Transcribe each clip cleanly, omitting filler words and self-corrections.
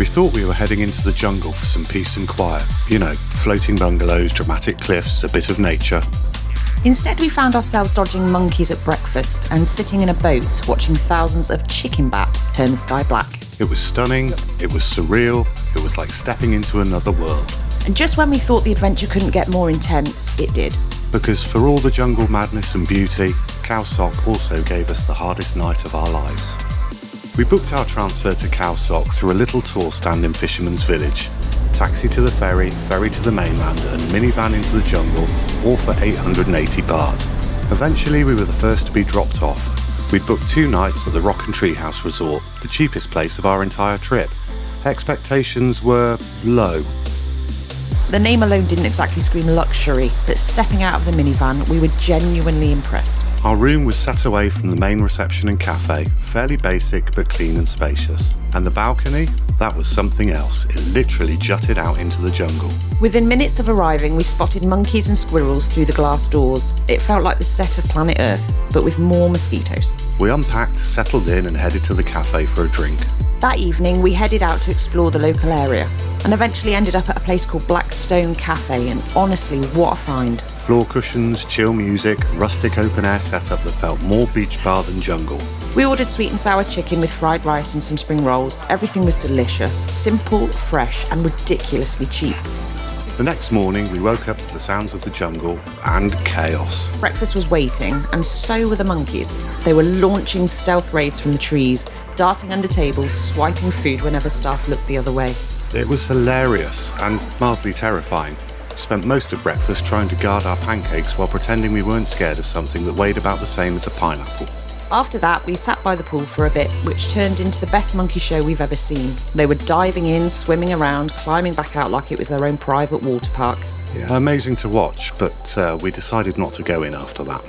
We thought we were heading into the jungle for some peace and quiet. You know, floating bungalows, dramatic cliffs, a bit of nature. Instead, we found ourselves dodging monkeys at breakfast and sitting in a boat watching thousands of chicken bats turn the sky black. It was stunning, it was surreal, it was like stepping into another world. And just when we thought the adventure couldn't get more intense, it did. Because for all the jungle madness and beauty, Khao Sok also gave us the hardest night of our lives. We booked our transfer to Khao Sok through a little tour stand in Fisherman's Village. Taxi to the ferry to the mainland and minivan into the jungle, all for 880 baht. Eventually we were the first to be dropped off. We'd booked 2 nights at the Rock and Treehouse Resort, the cheapest place of our entire trip. Expectations were low. The name alone didn't exactly scream luxury, but stepping out of the minivan, we were genuinely impressed. Our room was set away from the main reception and cafe, fairly basic but clean and spacious. And the balcony? That was something else. It literally jutted out into the jungle. Within minutes of arriving, we spotted monkeys and squirrels through the glass doors. It felt like the set of Planet Earth, but with more mosquitoes. We unpacked, settled in and headed to the cafe for a drink. That evening, we headed out to explore the local area and eventually ended up at a place called Blackstone Café, and honestly, what a find. Floor cushions, chill music, rustic open-air setup that felt more beach bar than jungle. We ordered sweet and sour chicken with fried rice and some spring rolls. Everything was delicious, simple, fresh and ridiculously cheap. The next morning, we woke up to the sounds of the jungle and chaos. Breakfast was waiting, and so were the monkeys. They were launching stealth raids from the trees, darting under tables, swiping food whenever staff looked the other way. It was hilarious and mildly terrifying. We spent most of breakfast trying to guard our pancakes while pretending we weren't scared of something that weighed about the same as a pineapple. After that, we sat by the pool for a bit, which turned into the best monkey show we've ever seen. They were diving in, swimming around, climbing back out like it was their own private water park. Yeah, amazing to watch, but we decided not to go in after that.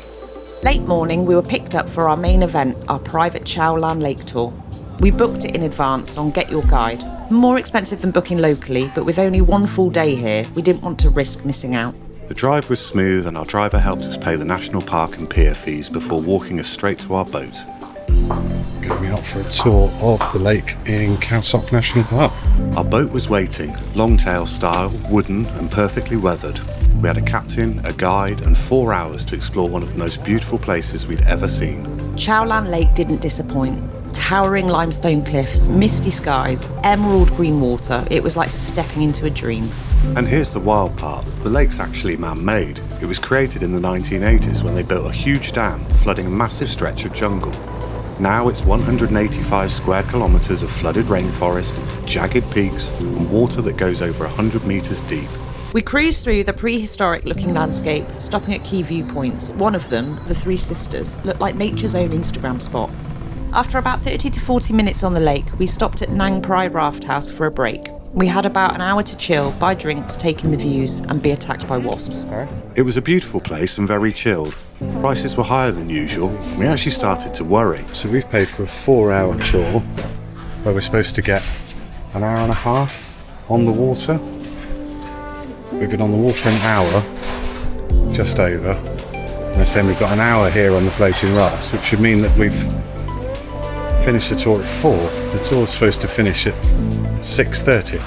Late morning, we were picked up for our main event, our private Cheow Lan Lake tour. We booked it in advance on Get Your Guide. More expensive than booking locally, but with only 1 full day here, we didn't want to risk missing out. The drive was smooth and our driver helped us pay the national park and pier fees before walking us straight to our boat. Going out for a tour of the lake in Khao Sok National Park. Our boat was waiting, longtail style, wooden and perfectly weathered. We had a captain, a guide and 4 hours to explore one of the most beautiful places we'd ever seen. Cheow Lan Lake didn't disappoint. Towering limestone cliffs, misty skies, emerald green water. It was like stepping into a dream. And here's the wild part. The lake's actually man-made. It was created in the 1980s when they built a huge dam, flooding a massive stretch of jungle. Now it's 185 square kilometres of flooded rainforest, jagged peaks, and water that goes over 100 metres deep. We cruised through the prehistoric-looking landscape, stopping at key viewpoints. One of them, the Three Sisters, looked like nature's own Instagram spot. After about 30 to 40 minutes on the lake, we stopped at Prai Raft House for a break. We had about an hour to chill, buy drinks, take in the views, and be attacked by wasps. It was a beautiful place and very chilled. Prices were higher than usual. We actually started to worry. So we've paid for a 4-hour tour where we're supposed to get an hour and a half on the water. We've been on the water an hour, just over. And they're saying we've got an hour here on the floating rafts, which should mean that we've finished the tour at 4. The tour's supposed to finish at 6:30.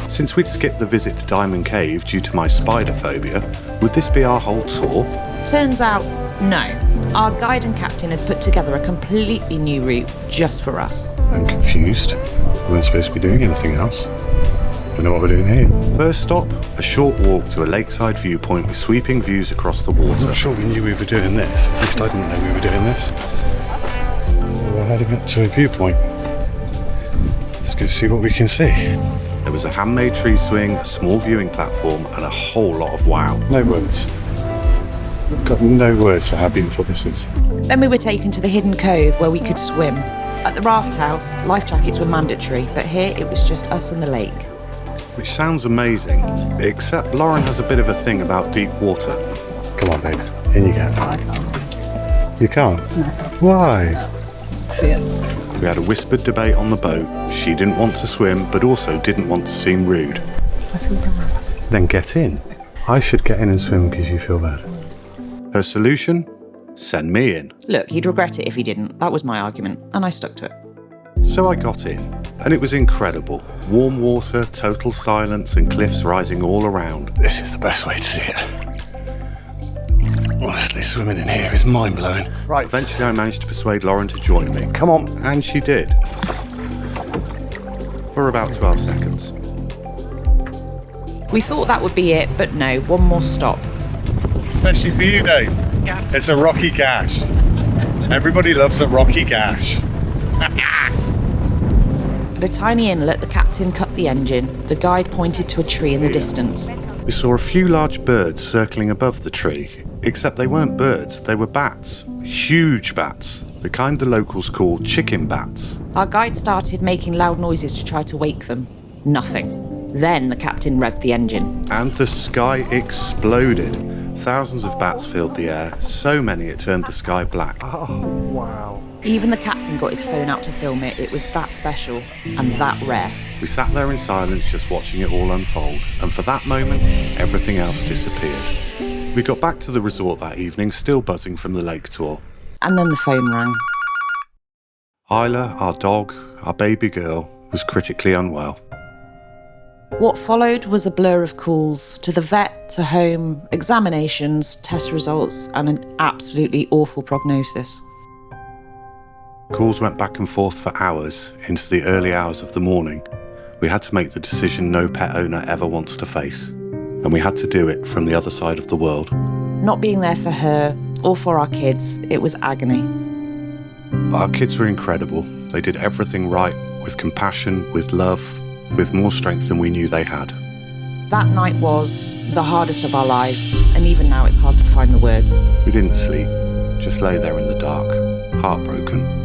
Since we'd skipped the visit to Diamond Cave due to my spider phobia, would this be our whole tour? Turns out, no. Our guide and captain had put together a completely new route just for us. I'm confused. We weren't supposed to be doing anything else. Don't know what we're doing here. First stop, a short walk to a lakeside viewpoint with sweeping views across the water. I'm not sure we knew we were doing this. At least I didn't know we were doing this. We're heading up to a viewpoint. Let's go see what we can see. There was a handmade tree swing, a small viewing platform, and a whole lot of wow. No words. I've got no words for how beautiful this is. Then we were taken to the hidden cove where we could swim. At the raft house, life jackets were mandatory, but here it was just us and the lake. Which sounds amazing, except Lauren has a bit of a thing about deep water. Come on, babe. In you go. I can't. You can't? No. Why? Fear. We had a whispered debate on the boat. She didn't want to swim, but also didn't want to seem rude. I feel bad. Then get in. I should get in and swim because you feel bad. Her solution? Send me in. Look, he'd regret it if he didn't. That was my argument, and I stuck to it. So I got in, and it was incredible. Warm water, total silence, and cliffs rising all around. This is the best way to see it. Honestly, swimming in here is mind-blowing. Right, Eventually I managed to persuade Lauren to join me. come on. And she did. For about 12 seconds. We thought that would be it, but no, one more stop. Especially for you, Dave. It's a rocky gash. Everybody loves a rocky gash. At a tiny inlet, the captain cut the engine. The guide pointed to a tree in the distance. We saw a few large birds circling above the tree, except they weren't birds, they were bats. Huge bats, the kind the locals call chicken bats. Our guide started making loud noises to try to wake them. Nothing. Then the captain revved the engine. And the sky exploded. Thousands of bats filled the air, so many it turned the sky black. Oh, wow. Even the captain got his phone out to film it. It was that special and that rare. We sat there in silence just watching it all unfold, and for that moment, everything else disappeared. We got back to the resort that evening, still buzzing from the lake tour. And then the phone rang. Isla, our dog, our baby girl, was critically unwell. What followed was a blur of calls to the vet, to home, examinations, test results, and an absolutely awful prognosis. Calls went back and forth for hours, into the early hours of the morning. We had to make the decision no pet owner ever wants to face. And we had to do it from the other side of the world. Not being there for her or for our kids, it was agony. But our kids were incredible. They did everything right, with compassion, with love, with more strength than we knew they had. That night was the hardest of our lives, and even now it's hard to find the words. We didn't sleep, just lay there in the dark, heartbroken.